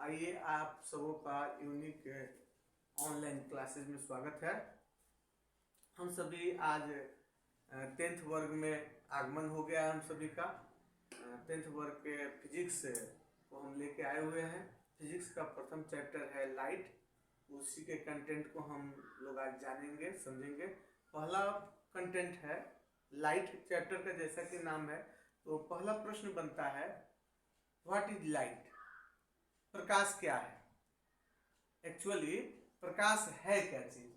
आइए आप सबों का यूनिक ऑनलाइन क्लासेस में स्वागत है। हम सभी आज 10th वर्ग में आगमन हो गया है। हम सभी का 10th वर्ग के फिजिक्स को हम लेके आए हुए हैं। फिजिक्स का प्रथम चैप्टर है लाइट। उसी के कंटेंट को हम लोग आज जानेंगे, समझेंगे। पहला कंटेंट है लाइट। चैप्टर का जैसा कि नाम है, तो पहला प्रश्न बनता है, व्हाट इज लाइट? प्रकाश क्या है? एक्चुअली प्रकाश है क्या चीज?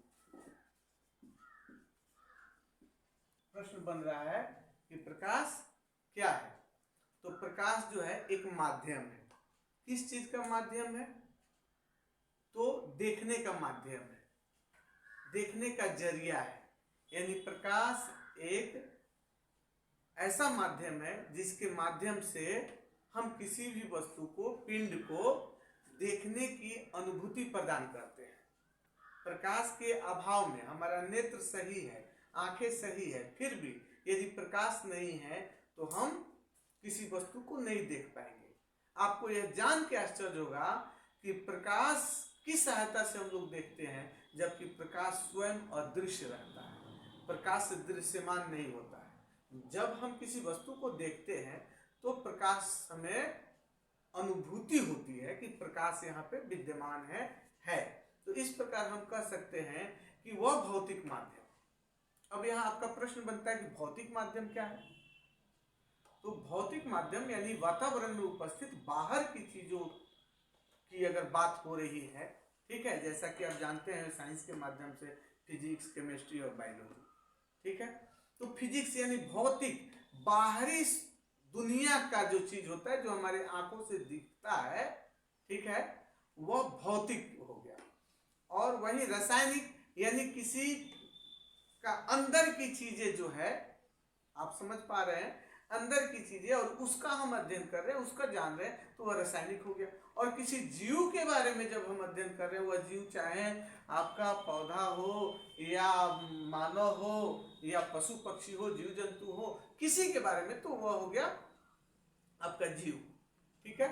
प्रश्न बन रहा है कि प्रकाश क्या है। तो प्रकाश जो है एक माध्यम है। किस चीज का माध्यम है? तो देखने का माध्यम है, देखने का जरिया है। यानी प्रकाश एक ऐसा माध्यम है जिसके माध्यम से हम किसी भी वस्तु को, पिंड को देखने की अनुभूति प्रदान करते हैं। प्रकाश के अभाव में हमारा नेत्र सही है, आंखें सही है, फिर भी यदि प्रकाश नहीं है तो हम किसी वस्तु को नहीं देख पाएंगे। आपको यह जान के आश्चर्य होगा कि प्रकाश की सहायता से हम लोग देखते हैं, जबकि प्रकाश स्वयं अदृश्य रहता है, प्रकाश से दृश्यमान नहीं होता है। जब हम किसी वस्तु को देखते हैं तो प्रकाश हमें अनुभूति होती है कि प्रकाश यहाँ पे विद्यमान है। तो इस प्रकार हम कह सकते हैं कि वह भौतिक माध्यम। अब यहाँ आपका प्रश्न बनता है कि भौतिक माध्यम क्या है? तो भौतिक माध्यम यानी वातावरण में उपस्थित बाहर की चीजों की अगर बात हो रही है, ठीक है, जैसा कि आप जानते हैं साइंस के माध्यम से फिजिक्स, केमिस्ट्री और बायोलॉजी, ठीक है। तो फिजिक्स यानी भौतिक, बाहरी दुनिया का जो चीज होता है, जो हमारे आंखों से दिखता है, ठीक है, वह भौतिक हो गया। और वही रासायनिक यानी किसी का अंदर की चीजें जो है, आप समझ पा रहे हैं, अंदर की चीजें, और उसका हम अध्ययन कर रहे हैं, उसका जान रहे हैं, तो वह रासायनिक हो गया। और किसी जीव के बारे में जब हम अध्ययन कर रहे हैं, वह जीव चाहे आपका पौधा हो या मानव हो या पशु पक्षी हो, जीव जंतु हो, किसी के बारे में, तो वह हो गया आपका जीव, ठीक है।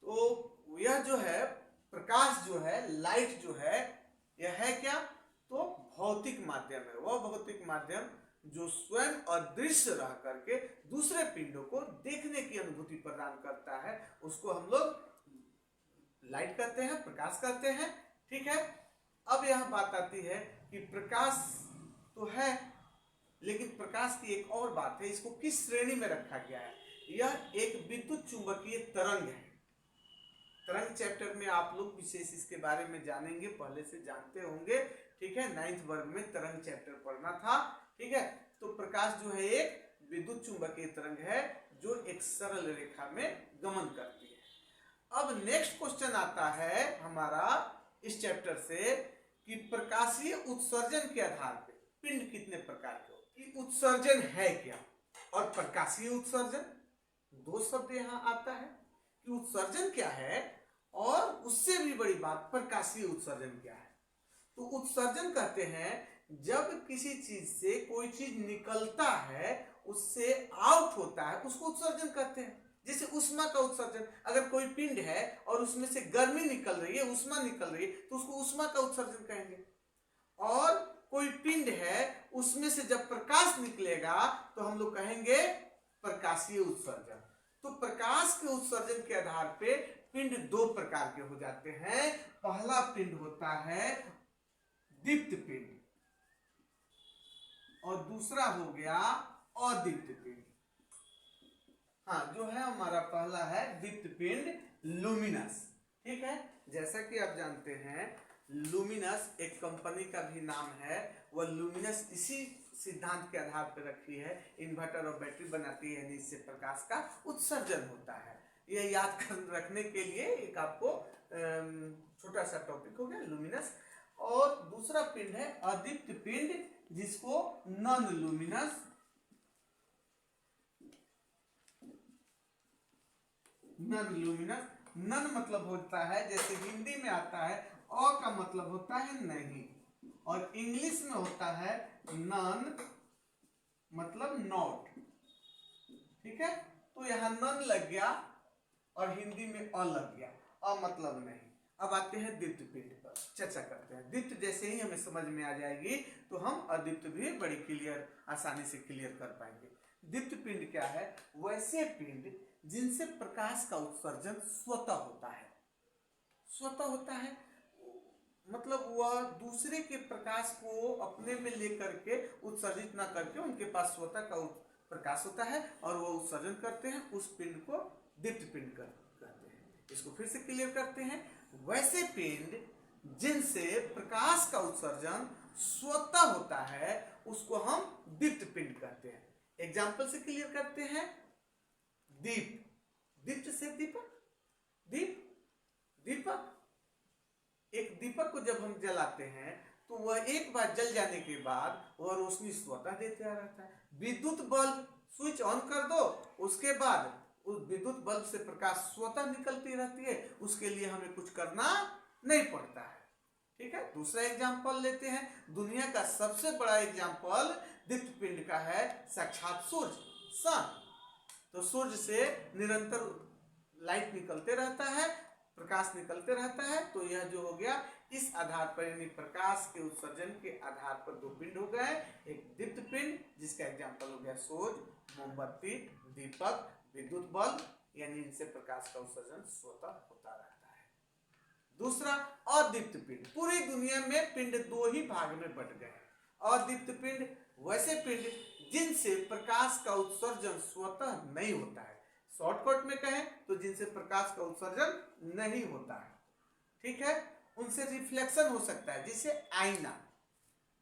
तो यह जो है प्रकाश जो है, लाइट जो है, यह है क्या? तो भौतिक माध्यम है। वह भौतिक माध्यम जो स्वयं अदृश्य रह करके दूसरे पिंडों को देखने की अनुभूति प्रदान करता है, उसको हम लोग लाइट कहते हैं, प्रकाश कहते हैं, ठीक है। अब यह बात आती है कि प्रकाश तो है, लेकिन प्रकाश की एक और बात है, इसको किस श्रेणी में रखा गया है? यह एक विद्युत चुंबकीय तरंग है। तरंग चैप्टर में आप लोग विशेष इसके बारे में जानेंगे, पहले से जानते होंगे, ठीक है। 9th वर्ग में तरंग चैप्टर पढ़ना था, ठीक है। तो प्रकाश जो है एक विद्युत चुंबकीय तरंग है जो एक सरल रेखा में गमन करती है। अब नेक्स्ट क्वेश्चन आता है हमारा इस चैप्टर से कि प्रकाशीय उत्सर्जन के आधार पे पिंड कितने प्रकार के होते हैं। उत्सर्जन है क्या और प्रकाशीय उत्सर्जन, दो शब्द यहाँ आता है कि उत्सर्जन क्या है और उससे भी बड़ी बात प्रकाशीय उत्सर्जन क्या है। तो उत्सर्जन कहते हैं जब किसी चीज से कोई चीज निकलता है, उससे आउट होता है, उसको उत्सर्जन कहते हैं। जैसे उष्मा का उत्सर्जन, अगर कोई पिंड है और उसमें से गर्मी निकल रही है, उष्मा निकल रही है, तो उसको उष्मा का उत्सर्जन कहेंगे। और कोई पिंड है, उसमें से जब प्रकाश निकलेगा तो हम लोग कहेंगे प्रकाशीय उत्सर्जन। तो प्रकाश के उत्सर्जन के आधार पे पिंड दो प्रकार के हो जाते हैं। पहला पिंड होता है दीप्त पिंड और दूसरा हो गया अदीप्त पिंड। हाँ, जो है हमारा पहला है दीप्त पिंड, लुमिनस, ठीक है। जैसा कि आप जानते हैं लुमिनस एक कंपनी का भी नाम है। वह लुमिनस इसी सिद्धांत के आधार पर रखी है, इन्वर्टर और बैटरी बनाती है, इससे प्रकाश का उत्सर्जन होता है। यह याद रखने के लिए एक आपको छोटा सा टॉपिक हो गया लुमिनस। और दूसरा पिंड है अदीप्त पिंड, जिसको non luminous, non luminous, non मतलब होता है, जैसे हिंदी में आता है अ का मतलब होता है नहीं, और इंग्लिश में होता है नन मतलब नॉट, ठीक है। तो यहां नन लग गया और हिंदी में अ लग गया। अमतलब नहीं। अब आते हैं दीप्त पिंड पर, चर्चा करते हैं। दीप्त जैसे ही हमें समझ में आ जाएगी तो हम अदीप्त भी बड़ी क्लियर, आसानी से क्लियर कर पाएंगे। दीप्त पिंड क्या है? वैसे पिंड जिनसे प्रकाश का उत्सर्जन स्वतः होता है। स्वतः होता है मतलब वह दूसरे के प्रकाश को अपने में लेकर के उत्सर्जित ना करके उनके पास स्वतः का प्रकाश होता है और वो उत्सर्जन करते हैं, उस पिंड को दीप्त पिंड कहते हैं। इसको फिर से क्लियर करते हैं। वैसे पिंड जिनसे प्रकाश का उत्सर्जन स्वतः होता है उसको हम दीप्त पिंड कहते हैं। एग्जाम्पल से क्लियर करते हैं। दीप, दीप्त से दीपक, दीप दीपक। एक दीपक को जब हम जलाते हैं तो वह एक बार जल जाने के बाद वह रोशनी स्वतः देता रहता है। विद्युत बल्ब स्विच ऑन कर दो, उसके बाद उस विद्युत बल्ब से प्रकाश स्वतः निकलती रहती है, उसके लिए हमें कुछ करना नहीं पड़ता है। ठीक है, दूसरा एग्जाम्पल लेते हैं। दुनिया का सबसे बड़ा एग्जाम्पल दीप्त पिंड का है साक्षात सूर्य, सन। तो सूर्य से निरंतर लाइट निकलते रहता है, प्रकाश निकलते रहता है। तो यह जो हो गया इस आधार पर, यानी प्रकाश के उत्सर्जन के आधार पर दो पिंड हो गए। एक दीप्त पिंड जिसका एग्जाम्पल हो गया सूर्य, मोमबत्ती, दीपक, विद्युत बल्ब, यानी इनसे प्रकाश का उत्सर्जन स्वतः होता रहता है। दूसरा अदीप्त पिंड। पूरी दुनिया में पिंड दो ही भाग में बट गए। अदीप्त पिंड वैसे पिंड जिनसे प्रकाश का उत्सर्जन स्वतः नहीं होता है। शॉर्टकट में कहें तो जिनसे प्रकाश का उत्सर्जन नहीं होता है। ठीक है, उनसे रिफ्लेक्शन हो सकता है, जिसे आईना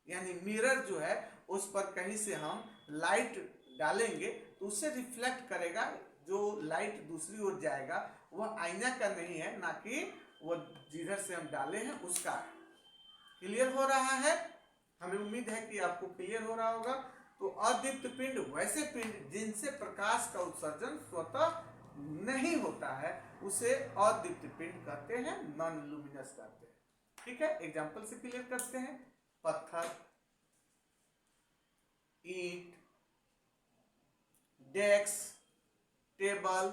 यानी मिरर जो है उस पर कहीं से हम लाइट डालेंगे तो उससे रिफ्लेक्ट करेगा, जो लाइट दूसरी ओर जाएगा वह आईना का नहीं है, ना कि वो जिधर से हम डाले हैं उसका। क्लियर हो रहा है? हमें उम्मीद है कि आपको क्लियर हो रहा होगा। तो अदीप्त पिंड वैसे पिंड जिनसे प्रकाश का उत्सर्जन स्वतः नहीं होता है उसे अदीप्त पिंड कहते हैं, नॉन लुमिनस कहते हैं। ठीक है, एग्जांपल से क्लियर करते हैं। पत्थर, ईंट, डेस्क, टेबल,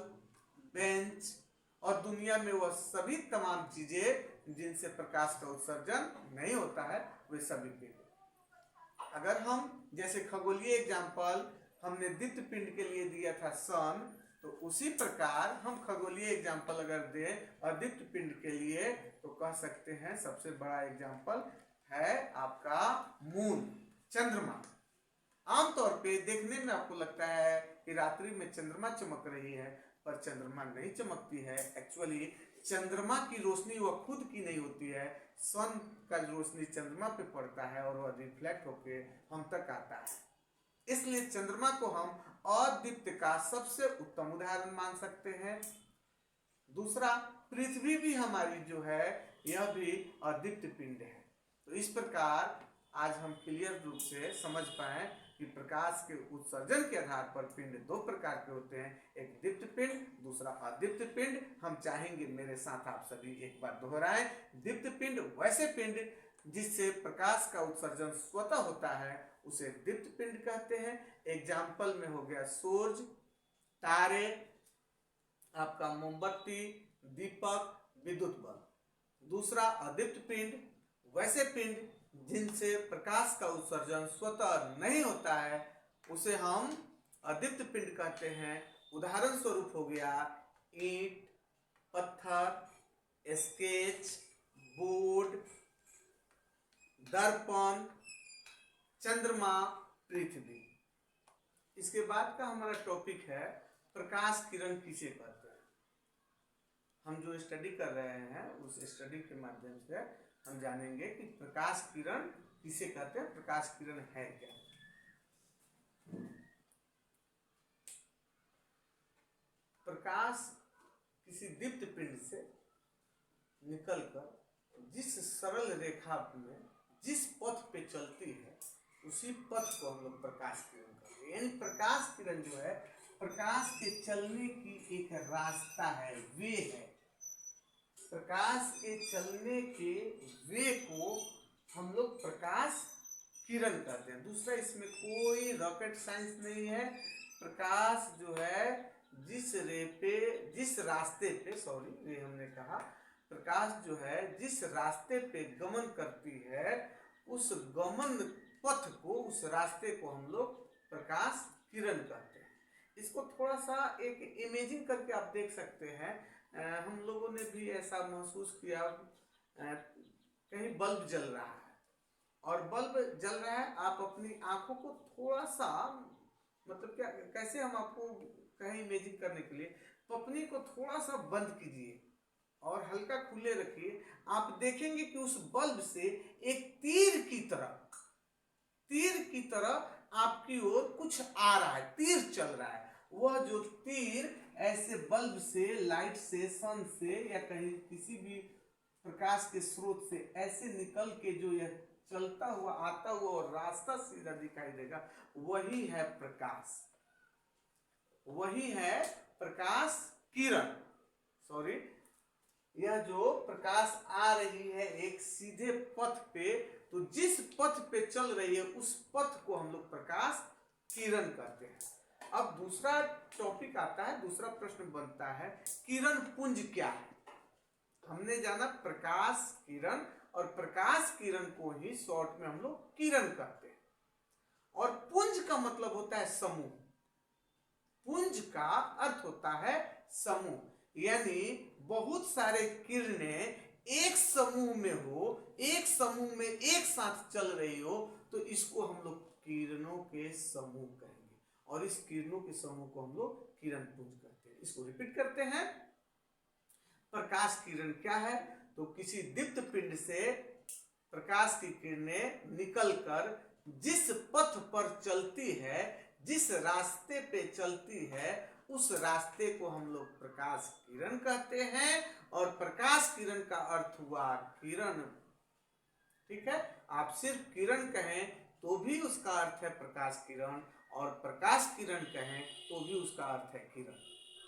बेंच और दुनिया में वह सभी तमाम चीजें जिनसे प्रकाश का उत्सर्जन नहीं होता है वे सभी पिंड। अगर हम जैसे खगोलीय एग्जाम्पल हमने दीप्त पिंड के लिए दिया था सन, तो उसी प्रकार हम खगोलीय एग्जाम्पल अगर दें अदीप्त पिंड के लिए तो कह सकते हैं सबसे बड़ा एग्जाम्पल है आपका मून, चंद्रमा। आमतौर पे देखने में आपको लगता है कि रात्रि में चंद्रमा चमक रही है, पर चंद्रमा नहीं चमकती है। एक्चुअली चंद्रमा की रोशनी वह खुद की नहीं होती है, सन का रोशनी चंद्रमा पे पड़ता है और वह रिफ्लेक्ट होके हम तक आता है। इसलिए चंद्रमा को हम अदीप्त का सबसे उत्तम उदाहरण मान सकते हैं। दूसरा, पृथ्वी भी हमारी जो है यह भी अदीप्त पिंड है। तो इस प्रकार आज हम क्लियर रूप से समझ पाए कि प्रकाश के उत्सर्जन के आधार पर पिंड दो प्रकार के होते हैं, एक दीप्त पिंड, दूसरा अदीप्त पिंड। हम चाहेंगे मेरे साथ आप सभी एक बार दोहराएं। दीप्त पिंड वैसे पिंड जिससे प्रकाश का उत्सर्जन स्वतः होता है उसे दीप्त पिंड कहते हैं। एग्जाम्पल में हो गया सूरज, तारे, आपका मोमबत्ती, दीपक, विद्युत बल्ब। दूसरा अदीप्त पिंड वैसे पिंड जिनसे प्रकाश का उत्सर्जन स्वतः नहीं होता है उसे हम अदीप्त पिंड कहते हैं। उदाहरण स्वरूप हो गया ईंट, पत्थर, स्केच, बोर्ड, दर्पण, चंद्रमा, पृथ्वी। इसके बाद का हमारा टॉपिक है प्रकाश किरण किसे कहते हैं। हम जो स्टडी कर रहे हैं उस स्टडी के माध्यम से हम जानेंगे कि प्रकाश किरण किसे कहते हैं, प्रकाश किरण है क्या। प्रकाश किसी दीप्त पिंड से निकलकर जिस सरल रेखा में जिस पथ पे चलती है उसी पथ को हम लोग प्रकाश किरण कहते हैं। यानी प्रकाश किरण जो है प्रकाश के चलने की एक रास्ता है, वे है। प्रकाश के चलने के वे को हम लोग प्रकाश किरण कहते हैं। दूसरा, इसमें कोई रॉकेट साइंस नहीं है। प्रकाश जो है जिस रास्ते पे, सॉरी ये हमने कहा प्रकाश जो है जिस रास्ते पे गमन करती है उस गमन पथ को, उस रास्ते को हम लोग प्रकाश किरण कहते हैं। इसको थोड़ा सा एक इमेजिंग करके आप देख सकते हैं। हम लोगों ने भी ऐसा महसूस किया, कहीं बल्ब जल रहा है और बल्ब जल रहा है, आप अपनी आंखों को थोड़ा सा, मतलब क्या, कैसे हम आपको कहें इमेजिन करने के लिए, पपनी को थोड़ा सा बंद कीजिए और हल्का खुले रखिए। आप देखेंगे कि उस बल्ब से एक तीर की तरह आपकी ओर कुछ आ रहा है, तीर चल रहा है। वह जो तीर ऐसे बल्ब से, लाइट से, सन से या कहीं किसी भी प्रकाश के स्रोत से ऐसे निकल के जो यह चलता हुआ आता हुआ और रास्ता सीधा दिखाई देगा, वही है प्रकाश, वही है प्रकाश किरण। सॉरी, यह जो प्रकाश आ रही है एक सीधे पथ पे, तो जिस पथ पे चल रही है उस पथ को हम लोग प्रकाश किरण कहते हैं। अब दूसरा टॉपिक आता है, दूसरा प्रश्न बनता है, किरण पुंज क्या है? हमने जाना प्रकाश किरण, और प्रकाश किरण को ही शॉर्ट में हम लोग किरण कहते हैं। और पुंज का मतलब होता है समूह, पुंज का अर्थ होता है समूह, यानी बहुत सारे किरणें एक समूह में हो, एक समूह में एक साथ चल रही हो, तो इसको हम लोग किरणों के समूह कहेंगे, और इस किरणों के समूह को हम लोग किरण पुंज कहते हैं। इसको रिपीट करते हैं। प्रकाश किरण क्या है? तो किसी दीप्त पिंड से प्रकाश की किरणें निकलकर जिस पथ पर चलती है, जिस रास्ते पे चलती है, उस रास्ते को हम लोग प्रकाश किरण कहते हैं। और प्रकाश किरण का अर्थ हुआ किरण, ठीक है। आप सिर्फ किरण कहें तो भी उसका अर्थ है प्रकाश किरण, और प्रकाश किरण कहें तो भी उसका अर्थ है किरण,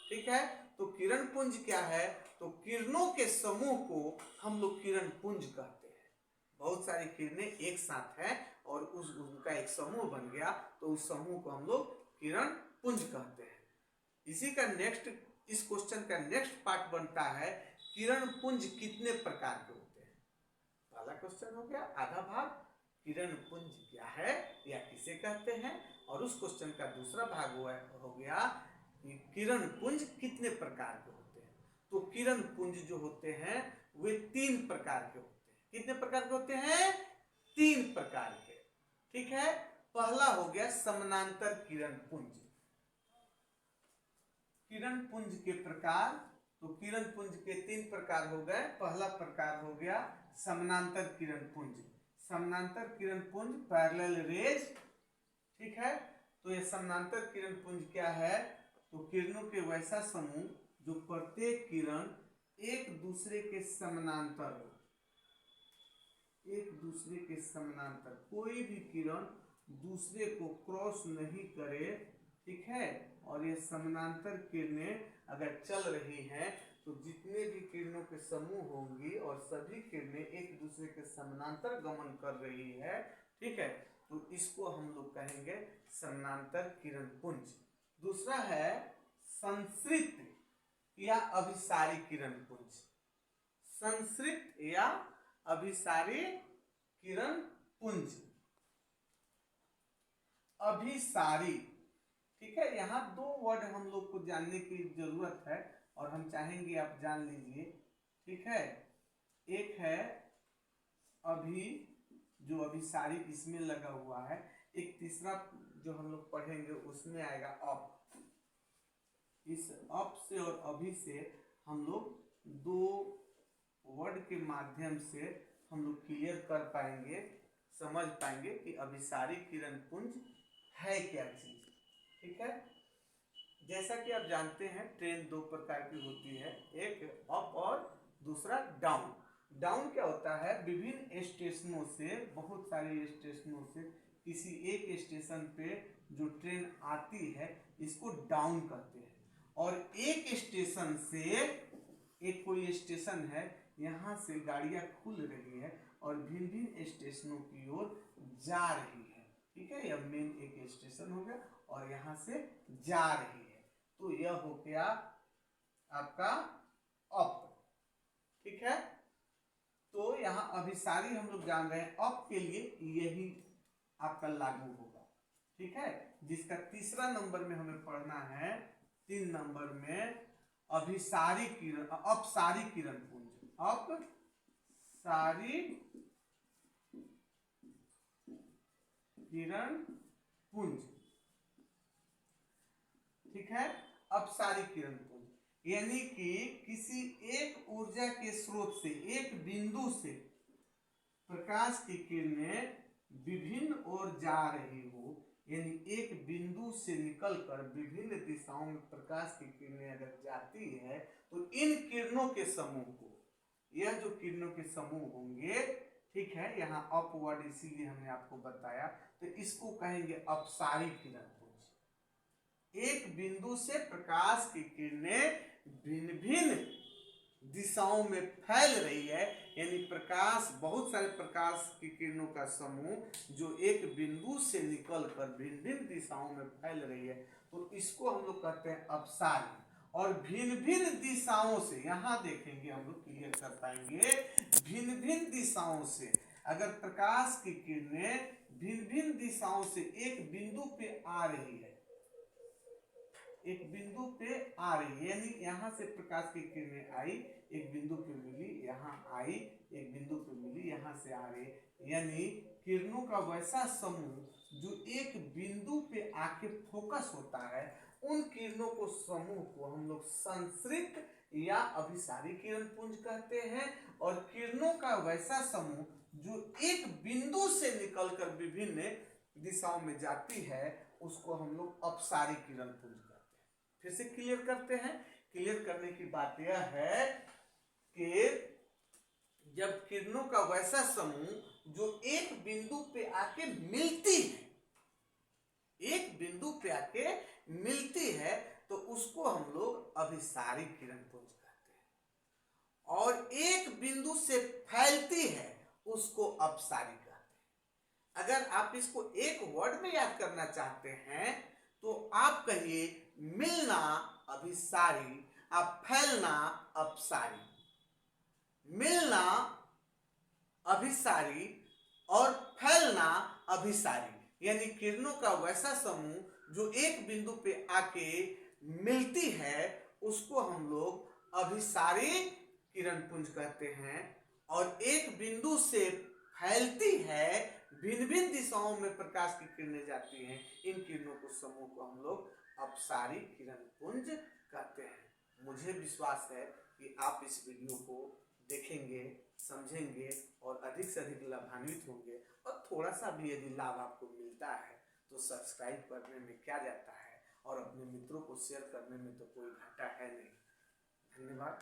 ठीक है। तो किरण पुंज क्या है? तो किरणों के समूह को हम लोग किरण पुंज कहते हैं। बहुत सारी किरणें एक साथ हैं और उनका एक समूह बन गया, तो उस समूह को हम लोग किरण पुंज कहते हैं। इसी का नेक्स्ट, इस क्वेश्चन का नेक्स्ट पार्ट बनता है, किरण पुंज कितने प्रकार के होते हैं? पहला क्वेश्चन हो गया, आधा भाग, किरण पुंज क्या है या किसे कहते हैं, और उस क्वेश्चन का दूसरा भाग हो गया कि किरण पुंज कितने प्रकार के होते हैं। तो किरण पुंज जो होते हैं वे 3 प्रकार के होते हैं। कितने प्रकार के होते हैं? 3 प्रकार के, ठीक है। पहला हो गया समानांतर किरण पुंज। किरण पुंज के प्रकार, तो किरण पुंज के 3 प्रकार हो गए। पहला प्रकार हो गया समानांतर किरण पुंज। समानांतर किरण पुंज, पैरेलल रेज, ठीक है। तो ये समानांतर किरण पुंज क्या है? तो किरणों के वैसा समूह जो प्रत्येक किरण एक दूसरे के समानांतर हो, एक दूसरे के समानांतर, कोई भी किरण दूसरे को क्रॉस नहीं करे, ठीक है। और ये समानांतर किरणें अगर चल रही हैं तो जितने भी किरणों के समूह होंगी और सभी किरणें एक दूसरे के समानांतर गमन कर रही है, ठीक है, तो इसको हम लोग कहेंगे समानांतर किरण पुंज। दूसरा है संश्रित या अभिसारी किरण पुंज। संश्रित या अभिसारी किरण पुंज। अभिसारी, ठीक है। यहाँ 2 वर्ड हम लोग को जानने की जरूरत है और हम चाहेंगे आप जान लीजिए, ठीक है। एक है अभी, जो अभिसारी इसमें लगा हुआ है। एक तीसरा जो हम लोग पढ़ेंगे उसमें आएगा अप। इस अप से और अभी से हम लोग 2 वर्ड के माध्यम से हम लोग क्लियर कर पाएंगे, समझ पाएंगे कि अभिसारी किरण पुंज है क्या चीज, ठीक है। जैसा कि आप जानते हैं ट्रेन 2 प्रकार की होती है, एक अप और दूसरा डाउन। डाउन क्या होता है? विभिन्न स्टेशनों से, बहुत सारे स्टेशनों से किसी एक स्टेशन पे जो ट्रेन आती है इसको डाउन कहते हैं। और एक स्टेशन से, एक कोई स्टेशन है, यहाँ से गाड़ियाँ खुल रही है और भिन्न भिन्न स्टेशनों की ओर जा रही है, ठीक है। यह मेन एक स्टेशन हो गया और यहाँ से जा रही है, तो यह हो गया आपका अप, ठीक है। है, तो यहाँ अभिसारी हम लोग जान रहे हैं अप के लिए यही आपका लागू होगा। ठीक है, जिसका तीसरा नंबर में हमें पढ़ना है, 3 नंबर में अभिसारी किरण, अपसारी किरण पुंज, अपसारी किरण पुंज। ठीक है, अपसारी किरण पुंज यानी कि किसी एक ऊर्जा के स्रोत से, एक बिंदु से प्रकाश की किरणें विभिन्न ओर जा रही हो, यानी एक बिंदु से निकलकर विभिन्न दिशाओं में प्रकाश की किरणें अगर जाती है तो इन किरणों के समूह को, यह जो किरणों के समूह होंगे, ठीक है, यहाँ अपवर्ड इसीलिए हमने आपको बताया, तो इसको कहेंगे अपसारी किरण पुंज। एक बिंदु से प्रकाश की किरणें भिन्न भिन्न दिशाओं में फैल रही है, यानी प्रकाश, बहुत सारे प्रकाश की किरणों का समूह जो एक बिंदु से निकलकर भिन्न भिन्न दिशाओं में फैल रही है, तो इसको हम लोग कहते हैं अपसारी। और भिन्न भिन्न दिशाओं से, यहाँ देखेंगे हम लोग क्लियर कर पाएंगे, भिन्न भिन्न दिशाओं से अगर प्रकाश की किरणें भिन्न भिन्न दिशाओं से एक बिंदु पे आ रही है, एक बिंदु पे आ रही है, यानी यहाँ से प्रकाश की किरणें आई, एक बिंदु पे मिली, यहाँ आई, एक बिंदु पे मिली, यहाँ से आ रही है, यानी किरणों का वैसा समूह जो एक बिंदु पे आके फोकस होता है, उन किरणों को, समूह को हम लोग संश्रित या अभिसारी किरण पुंज कहते हैं। और किरणों का वैसा समूह जो एक बिंदु से निकलकर विभिन्न दिशाओं में जाती है, उसको हम लोग अपसारी किरण पुंज कहते हैं। फिर से क्लियर करते हैं। क्लियर करने की बात यह है कि जब किरणों का वैसा समूह जो एक बिंदु पे आके मिलती है, एक बिंदु पे आके मिलती है, तो उसको हम लोग अभिसारी किरण पुंज कहते हैं। और एक बिंदु से फैलती है, उसको अपसारी कहते हैं। अगर आप इसको एक वर्ड में याद करना चाहते हैं तो आप कहिए मिलना अभिसारी, आप फैलना अपसारी। मिलना अभिसारी और फैलना अभिसारी, यानी किरणों का वैसा समूह जो एक बिंदु पे आके मिलती है, उसको हम लोग अभिसारी किरण पुंज कहते हैं। और एक बिंदु से फैलती है, भिन्न भिन्न दिशाओं में प्रकाश की किरणें जाती हैं, इन किरणों को, समूह को हम लोग अपसारी किरण पुंज कहते हैं। मुझे विश्वास है कि आप इस वीडियो को देखेंगे, समझेंगे और अधिक से अधिक लाभान्वित होंगे। और थोड़ा सा भी यदि लाभ आपको मिलता है तो सब्सक्राइब करने में क्या जाता है, और अपने मित्रों को शेयर करने में तो कोई घाटा है नहीं। धन्यवाद।